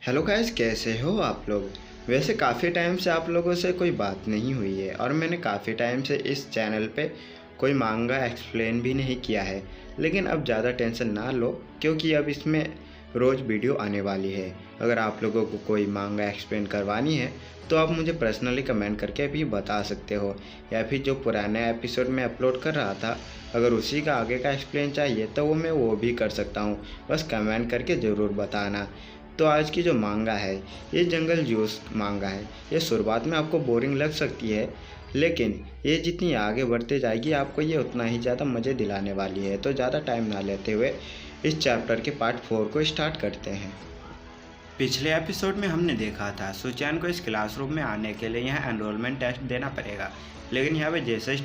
Hello guys, कैसे हो आप लोग। वैसे काफ़ी टाइम से आप लोगों से कोई बात नहीं हुई है और मैंने काफ़ी टाइम से इस चैनल पे कोई मांगा एक्सप्लेन भी नहीं किया है। लेकिन अब ज़्यादा टेंशन ना लो, क्योंकि अब इसमें रोज़ वीडियो आने वाली है। अगर आप लोगों को कोई मांगा एक्सप्लेन करवानी है तो आप मुझे पर्सनली कमेंट करके भी बता सकते हो, या फिर जो पुराने एपिसोड में अपलोड कर रहा था अगर उसी का आगे का एक्सप्लेन चाहिए तो वो भी कर सकता हूँ। बस कमेंट करके ज़रूर बताना। तो आज की जो मांगा है ये जंगल जूस मांगा है। ये शुरुआत में आपको बोरिंग लग सकती है, लेकिन ये जितनी आगे बढ़ते जाएगी आपको ये उतना ही ज़्यादा मज़े दिलाने वाली है। तो ज़्यादा टाइम ना लेते हुए इस चैप्टर के पार्ट 4 को स्टार्ट करते हैं। पिछले एपिसोड में हमने देखा था सुचैन को इस क्लासरूम में आने के लिए यहाँ एनरोलमेंट टेस्ट देना पड़ेगा, लेकिन यहाँ पे जैसे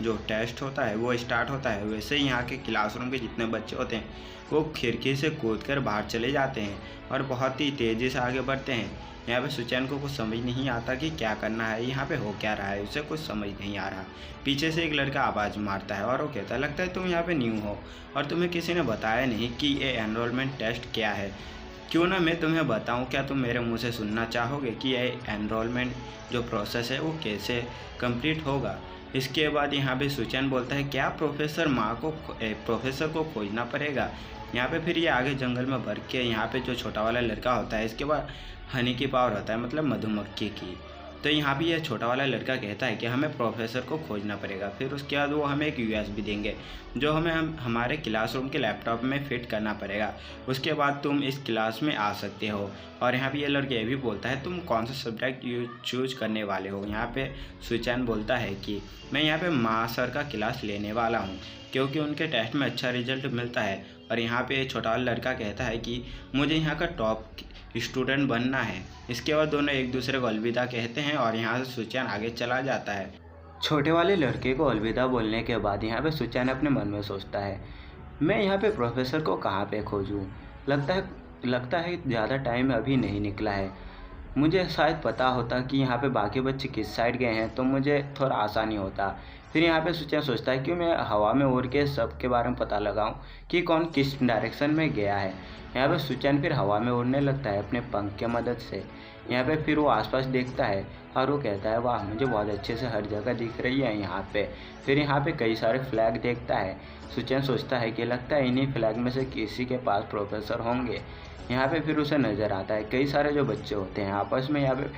टेस्ट होता है वो स्टार्ट होता है, वैसे ही यहाँ के क्लासरूम के जितने बच्चे होते हैं वो खिड़की से कूदकर बाहर चले जाते हैं और बहुत ही तेज़ी से आगे बढ़ते हैं। यहाँ पे सुचैन को कुछ समझ नहीं आता कि क्या करना है, यहाँ पे हो क्या रहा है, उसे कुछ समझ नहीं आ रहा। पीछे से एक लड़का आवाज़ मारता है और वो कहता है, लगता है तुम यहाँ पे न्यू हो और तुम्हें किसी ने बताया नहीं कि ये एनरोलमेंट टेस्ट क्या है। क्यों ना मैं तुम्हें बताऊं, क्या तुम मेरे मुंह से सुनना चाहोगे कि ये एनरोलमेंट जो प्रोसेस है वो कैसे कंप्लीट होगा। इसके बाद यहाँ पे सुचैन बोलता है, क्या प्रोफेसर को खोजना पड़ेगा। यहाँ पे फिर ये आगे जंगल में भर के यहाँ पे जो छोटा वाला लड़का होता है इसके बाद हनी की पावर होता है, मतलब मधुमक्खी की। तो यहाँ भी ये छोटा वाला लड़का कहता है कि हमें प्रोफेसर को खोजना पड़ेगा। फिर उसके बाद वो हमें एक यूएसबी देंगे जो हमें हमारे क्लासरूम के लैपटॉप में फिट करना पड़ेगा। उसके बाद तुम इस क्लास में आ सकते हो। और यहाँ पे ये लड़का ये भी बोलता है, तुम कौन सा सब्जेक्ट चूज करने वाले हो। यहाँ पे सुचैन बोलता है कि मैं यहाँ पे माँ सर का क्लास लेने वाला हूँ, क्योंकि उनके टेस्ट में अच्छा रिजल्ट मिलता है। और यहाँ पे छोटा वाला लड़का कहता है कि मुझे यहाँ का टॉप स्टूडेंट बनना है। इसके बाद दोनों एक दूसरे को अलविदा कहते हैं और यहाँ से सुचैन आगे चला जाता है। छोटे वाले लड़के को अलविदा बोलने के बाद यहाँ पे सुचैन अपने मन में सोचता है, मैं यहाँ पे प्रोफेसर को कहाँ पे खोजूँ। लगता है ज़्यादा टाइम अभी नहीं निकला है। मुझे शायद पता होता कि यहाँ पे बाकी बच्चे किस साइड गए हैं तो मुझे थोड़ा आसानी होता। फिर यहाँ पे सुचैन सोचता है कि मैं हवा में उड़ के सबके बारे में पता लगाऊं कि कौन किस डायरेक्शन में गया है। यहाँ पे सुचैन फिर हवा में उड़ने लगता है अपने पंख के मदद से। यहाँ पे फिर वो आसपास देखता है और वो कहता है, वाह मुझे बहुत अच्छे से हर जगह दिख रही है यहाँ पे। फिर यहाँ पे कई सारे फ्लैग देखता है। सुचैन सोचता है कि लगता है इन्हीं फ्लैग में से किसी के पास प्रोफेसर होंगे। यहाँ पे फिर उसे नज़र आता है कई सारे जो बच्चे होते हैं आपस में यहाँ पे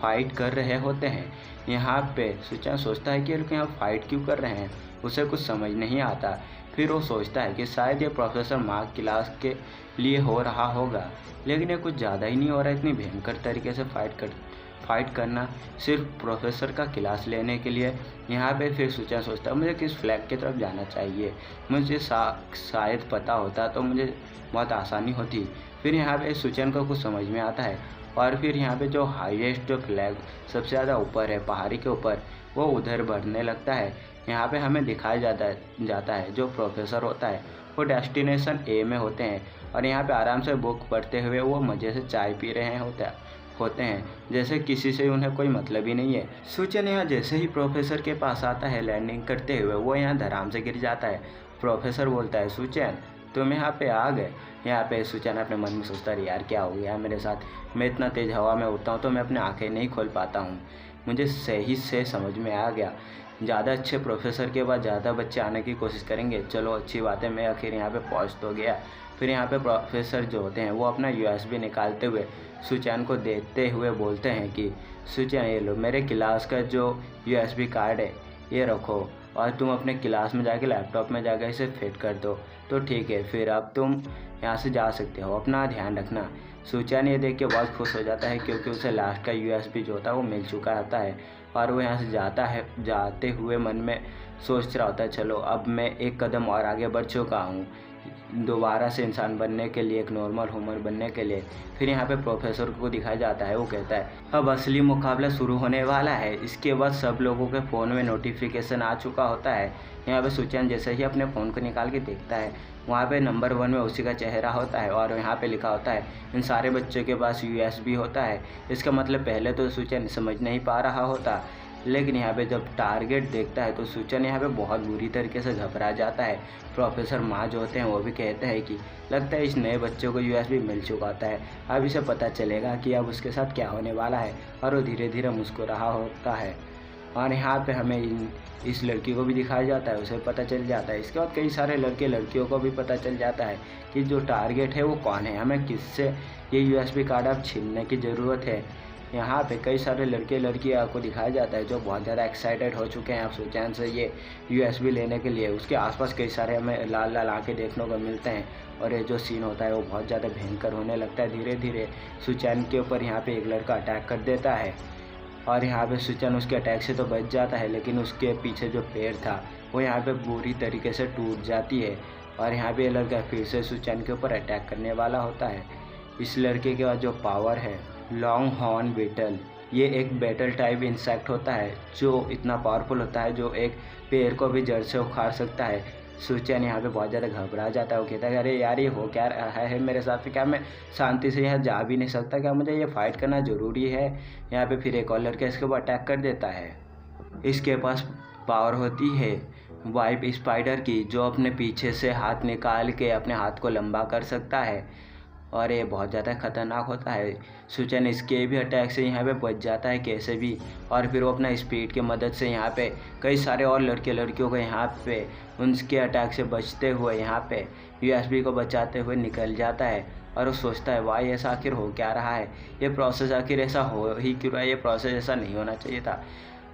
फाइट कर रहे होते हैं। यहाँ पे सुचैन सोचता है कि ये लोग यहाँ फाइट क्यों कर रहे हैं, उसे कुछ समझ नहीं आता। फिर वो सोचता है कि शायद ये प्रोफेसर मार्क क्लास के लिए हो रहा होगा, लेकिन ये कुछ ज़्यादा ही नहीं हो रहा है। इतनी भयंकर तरीके से फाइट करना सिर्फ प्रोफेसर का क्लास लेने के लिए। यहाँ पे फिर सुचैन सोचता है, मुझे किस फ्लैग की तरफ जाना चाहिए। मुझे शायद पता होता तो मुझे बहुत आसानी होती। फिर यहाँ पे सुचैन को कुछ समझ में आता है और फिर यहाँ पे जो हाईएस्ट जो फ्लैग सबसे ज़्यादा ऊपर है पहाड़ी के ऊपर, वो उधर बढ़ने लगता है। यहाँ पे हमें दिखाया जाता है जो प्रोफेसर होता है वो डेस्टिनेशन ए में होते हैं और यहाँ पे आराम से बुक पढ़ते हुए वो मज़े से चाय पी रहे होते हैं जैसे किसी से उन्हें कोई मतलब ही नहीं है। सुचैन यहाँ जैसे ही प्रोफेसर के पास आता है लैंडिंग करते हुए वो यहाँ धड़ाम से गिर जाता है। प्रोफेसर बोलता है, सुचैन तुम यहाँ पे आ गए। यहाँ पे सुचैन अपने मन में सोचता है, यार क्या हो गया मेरे साथ, मैं इतना तेज़ हवा में उड़ता हूँ तो मैं अपनी आंखें नहीं खोल पाता हूँ। मुझे सही से समझ में आ गया, ज़्यादा अच्छे प्रोफेसर के बाद ज़्यादा बच्चे आने की कोशिश करेंगे। चलो अच्छी बात है, मैं आखिर यहाँ पे पहुँच तो गया। फिर यहाँ पे प्रोफेसर जो होते हैं वो अपना यूएसबी निकालते हुए सुचैन को देते हुए बोलते हैं कि सुचैन ये लो, मेरे क्लास का जो यूएसबी कार्ड है ये रखो और तुम अपने क्लास में जाके लैपटॉप में जाकर इसे फिट कर दो तो ठीक है, फिर अब तुम यहाँ से जा सकते हो, अपना ध्यान रखना। सुचैन ये देख के बहुत खुश हो जाता है क्योंकि उसे लास्ट का यूएसबी जो होता है वो मिल चुका होता है और वो यहाँ से जाते हुए मन में सोच रहा होता है, चलो अब मैं एक कदम और आगे बढ़ चुका हूँ दोबारा से इंसान बनने के लिए, एक नॉर्मल ह्यूमन बनने के लिए। फिर यहाँ पे प्रोफेसर को दिखाया जाता है, वो कहता है अब असली मुकाबला शुरू होने वाला है। इसके बाद सब लोगों के फ़ोन में नोटिफिकेशन आ चुका होता है। यहाँ पे सुचैन जैसे ही अपने फ़ोन को निकाल के देखता है वहाँ पे नंबर 1 में उसी का चेहरा होता है और यहाँ पे लिखा होता है इन सारे बच्चों के पास यूएसबी होता है। इसका मतलब पहले तो सुचैन समझ नहीं पा रहा होता, लेकिन यहाँ पे जब टारगेट देखता है तो सुचन यहाँ पे बहुत बुरी तरीके से घबरा जाता है। प्रोफेसर मा जो होते हैं वो भी कहते हैं कि लगता है इस नए बच्चे को यूएसबी मिल चुका होता है, अब इसे पता चलेगा कि अब उसके साथ क्या होने वाला है। और वो धीरे धीरे मुस्कुरा होता है। और यहाँ पे हमें इस लड़की को भी दिखाया जाता है, उसे पता चल जाता है। इसके बाद कई सारे लड़के लड़कियों को भी पता चल जाता है कि जो टारगेट है वो कौन है, हमें किससे ये यूएसबी कार्ड अब छीनने की ज़रूरत है। यहाँ पे कई सारे लड़के लड़कियाँ को दिखाया जाता है जो बहुत ज़्यादा एक्साइटेड हो चुके हैं अब सुचैन से ये यूएसबी लेने के लिए। उसके आसपास कई सारे हमें लाल लाल आंखें देखने को मिलते हैं और ये जो सीन होता है वो बहुत ज़्यादा भयंकर होने लगता है। धीरे धीरे सुचैन के ऊपर यहाँ पे एक लड़का अटैक कर देता है और यहाँ पे सुचैन उसके अटैक से तो बच जाता है, लेकिन उसके पीछे जो पैर था वो यहाँ पे बुरी तरीके से टूट जाती है। और यहाँ पे ये लड़का फिर से सुचैन के ऊपर अटैक करने वाला होता है। इस लड़के के पास जो पावर है लॉन्ग हॉर्न बीटल, ये एक बैटल टाइप इंसेक्ट होता है जो इतना पावरफुल होता है जो एक पेड़ को भी जड़ से उखाड़ सकता है। सुचैन यहाँ पे बहुत ज़्यादा घबरा जाता है। वो कहता है अरे यार ये हो क्या रहा है मेरे साथ, क्या मैं शांति से यहाँ जा भी नहीं सकता, क्या मुझे ये फाइट करना ज़रूरी है। यहाँ पे फिर एक और लड़का इसके ऊपर अटैक कर देता है। इसके पास पावर होती है वाइप स्पाइडर की, जो अपने पीछे से हाथ निकाल के अपने हाथ को लंबा कर सकता है और ये बहुत ज़्यादा खतरनाक होता है। सुचैन इसके भी अटैक से यहाँ पे बच जाता है कैसे भी, और फिर वो अपना स्पीड की मदद से यहाँ पे कई सारे और लड़के लड़कियों को यहाँ पे उनके अटैक से बचते हुए यहाँ पे यूएसबी को बचाते हुए निकल जाता है। और वो सोचता है वाह ऐसा आखिर हो क्या रहा है, ये प्रोसेस आखिर ऐसा हो ही क्यों रहा है, ये प्रोसेस ऐसा नहीं होना चाहिए था।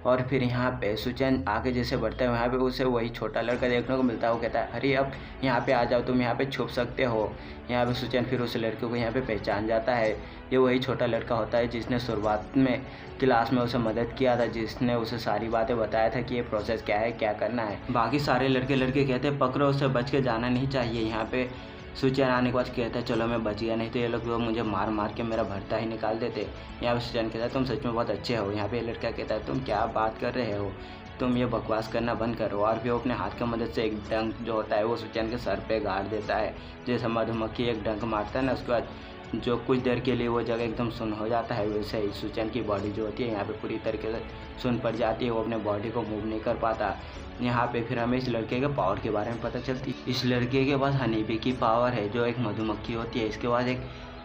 और फिर यहाँ पे सुचैन आगे जैसे बढ़ता है वहाँ पे उसे वही छोटा लड़का देखने को मिलता है। वो कहता है अरे अब यहाँ पे आ जाओ, तुम यहाँ पे छुप सकते हो। यहाँ पे सुचैन फिर उस लड़के को यहाँ पे पहचान जाता है। ये वही छोटा लड़का होता है जिसने शुरुआत में क्लास में उसे मदद किया था, जिसने उसे सारी बातें बताया था कि ये प्रोसेस क्या है, क्या करना है। बाकी सारे लड़के लड़के कहते हैं पकड़ो उसे, बच के जाना नहीं चाहिए। यहाँ पे सुचैन आने के बाद कहता है चलो मैं बच गया, नहीं तो ये लोग मुझे मार मार के मेरा भरता ही निकाल देते। यहाँ पे सुचैन कहता है तुम सच में बहुत अच्छे हो। यहाँ पे लड़का कहता है तुम क्या बात कर रहे हो, तुम ये बकवास करना बंद करो। और फिर वो अपने हाथ की मदद से एक डंक जो होता है वो सुचैन के सर पे गाड़ देता है। जैसे मधुमक्खी एक डंक मारता है ना, उसके बाद जो कुछ देर के लिए वो जगह एकदम सुन हो जाता है, वैसे ही सुचैन की बॉडी जो होती है यहाँ पे पूरी तरीके से सुन पड़ जाती है। वो अपने बॉडी को मूव नहीं कर पाता। यहाँ पे फिर हमें इस लड़के के पावर के बारे में पता चलती है। इस लड़के के पास हनीबी की पावर है जो एक मधुमक्खी होती है। इसके बाद एक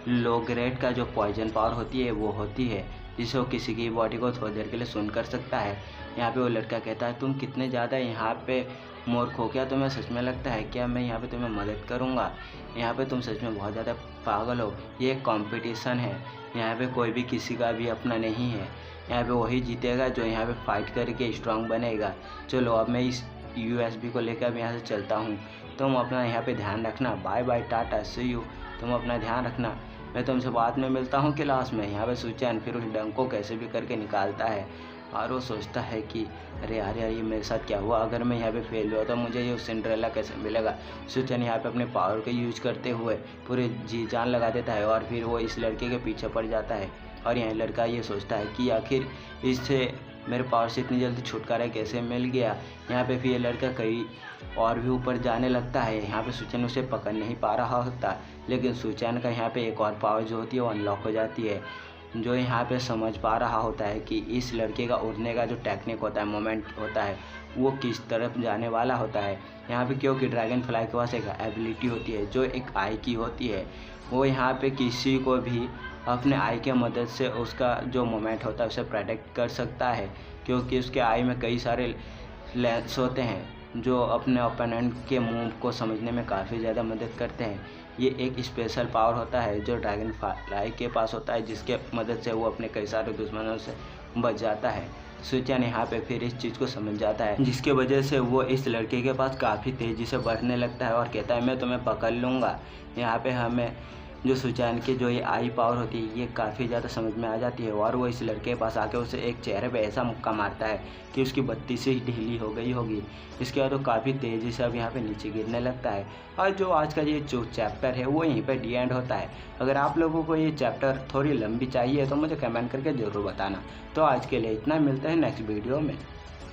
लो ग्रेड का जो पॉइजन पावर होती है वो होती है, जिससे वो किसी की बॉडी को थोड़ी देर के लिए सुन कर सकता है। यहाँ पे वो लड़का कहता है तुम कितने ज़्यादा यहाँ पे मूर्ख हो, क्या तुम्हें सच में लगता है क्या मैं यहाँ पे तुम्हें मदद करूँगा, यहाँ पे तुम सच में बहुत ज़्यादा पागल हो। ये एक कंपटीशन है, यहाँ पे कोई भी किसी का भी अपना नहीं है। यहाँ पे वही जीतेगा जो यहाँ पे फाइट करके स्ट्रांग बनेगा। चलो अब मैं इस यूएसबी को लेकर अब यहाँ से चलता हूँ, तुम अपना यहाँ पे ध्यान रखना, bye bye tata see you, तुम अपना ध्यान रखना, मैं तुमसे बाद में मिलता हूँ क्लास में। यहाँ पे सुचैन फिर उस डंक को कैसे भी करके निकालता है और वो सोचता है कि अरे यार ये मेरे साथ क्या हुआ, अगर मैं यहाँ पे फेल हुआ तो मुझे ये सिंड्रेला कैसे मिलेगा। सुचैन यहाँ पे अपने पावर का यूज करते हुए पूरे जी जान लगा देता है और फिर वो इस लड़के के पीछे पड़ जाता है। और यहाँ लड़का ये सोचता है कि आखिर इससे मेरे पावर से इतनी जल्दी छुटकारा कैसे मिल गया। यहाँ पे फिर ये लड़का कहीं और भी ऊपर जाने लगता है। यहाँ पे सुचैन उसे पकड़ नहीं पा रहा होता, लेकिन सुचैन का यहाँ पे एक और पावर जो होती है वो अनलॉक हो जाती है, जो यहाँ पे समझ पा रहा होता है कि इस लड़के का उड़ने का जो टेक्निक होता है, मोमेंट होता है, वो किस तरफ जाने वाला होता है। यहाँ पे क्योंकि ड्रैगन फ्लाई के पास एक एबिलिटी होती है जो एक आई की होती है, वो यहाँ पे किसी को भी अपने आई के मदद से उसका जो मोमेंट होता है उसे प्रेडिक्ट कर सकता है, क्योंकि उसके आई में कई सारे लेंस होते हैं जो अपने ओपोनेंट के मूव को समझने में काफ़ी ज़्यादा मदद करते हैं। ये एक स्पेशल पावर होता है जो ड्रैगन फ्लाई के पास होता है, जिसके मदद से वो अपने कई सारे दुश्मनों से बच जाता है। सुचैन यहाँ पे फिर इस चीज़ को समझ जाता है, जिसकी वजह से वो इस लड़के के पास काफ़ी तेज़ी से बढ़ने लगता है और कहता है मैं तुम्हें पकड़ लूँगा। यहाँ पे हमें जो सुचैन की जो ये आई पावर होती है ये काफ़ी ज़्यादा समझ में आ जाती है और वो इस लड़के के पास आके उसे एक चेहरे पे ऐसा मुक्का मारता है कि उसकी बत्ती से ही ढीली हो गई होगी। इसके बाद वो काफ़ी तेज़ी से अब यहाँ पे नीचे गिरने लगता है। और जो आज का ये जो चैप्टर है वो यहीं पे डी एंड होता है। अगर आप लोगों को ये चैप्टर थोड़ी लंबी चाहिए तो मुझे कमेंट करके ज़रूर बताना। तो आज के लिए इतना, मिलते हैं नेक्स्ट वीडियो में।